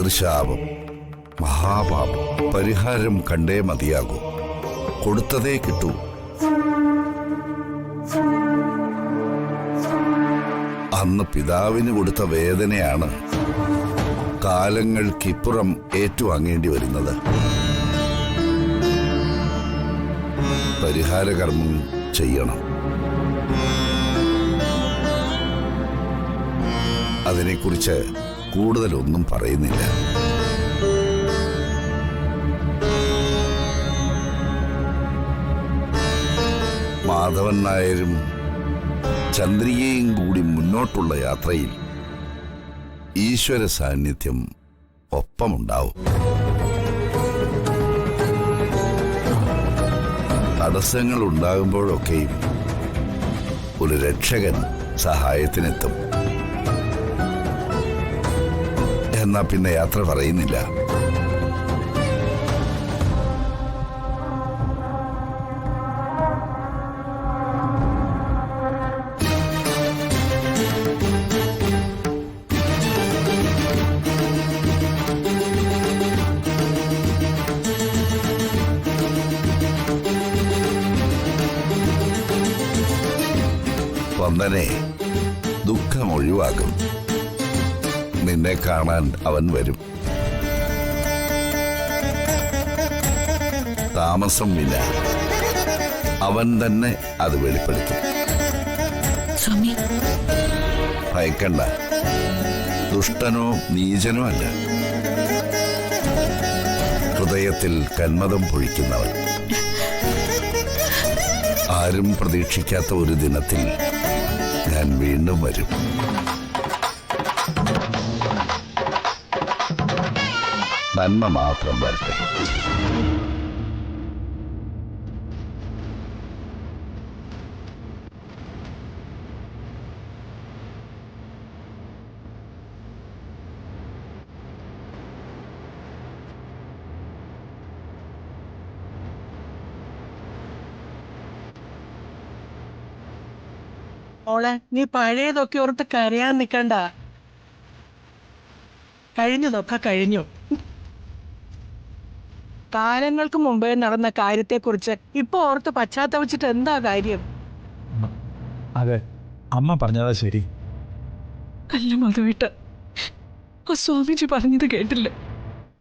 പിതൃശാപം, മഹാപാപം. പരിഹാരം കണ്ടേ മതിയാകൂ. കൊടുത്തതേ കിട്ടൂ. അന്ന് പിതാവിന് കൊടുത്ത വേദനയാണ് കാലങ്ങൾക്കിപ്പുറം ഏറ്റുവാങ്ങേണ്ടി വരുന്നത്. പരിഹാരകർമ്മം ചെയ്യണം. അതിനെക്കുറിച്ച് കൂടുതലൊന്നും പറയുന്നില്ല. മാധവൻ നായരും ചന്ദ്രികയും കൂടി മുന്നോട്ടുള്ള യാത്രയിൽ ഈശ്വര സാന്നിധ്യം ഒപ്പമുണ്ടാവും. തടസ്സങ്ങൾ ഉണ്ടാകുമ്പോഴൊക്കെയും ഒരു രക്ഷകൻ സഹായത്തിനെത്തും. എന്നാ പിന്നെ യാത്ര പറയുന്നില്ല. വന്ദനെ, ദുഃഖം ഒഴിവാക്കും. നിന്നെ കാണാൻ അവൻ വരും. താമസമില്ല, അവൻ തന്നെ അത് വെളിപ്പെടുത്തും. ഭയക്കണ്ട, ദുഷ്ടനോ നീചനോ അല്ല. ഹൃദയത്തിൽ കന്മദം പൊഴിക്കുന്നവൻ. ആരും പ്രതീക്ഷിക്കാത്ത ഒരു ദിനത്തിൽ ഞാൻ വീണ്ടും വരും. നന്മ മാത്രം വരട്ടെ. മോളെ, നീ പഴയതൊക്കെ ഓർത്ത് കരയാൻ നിൽക്കണ്ട. കഴിഞ്ഞതൊക്കെ കഴിഞ്ഞു. കാലങ്ങൾക്ക് മുമ്പേ നടന്ന കാര്യത്തെക്കുറിച്ച് ഇപ്പൊ ഓർത്ത് പശ്ചാത്തപിച്ചിട്ട് എന്താ കാര്യം? അതെ, അമ്മ പറഞ്ഞതാ ശരി. അല്ല മധുവേട്ട, ആ സ്വാമിജി പറഞ്ഞത് കേട്ടില്ല.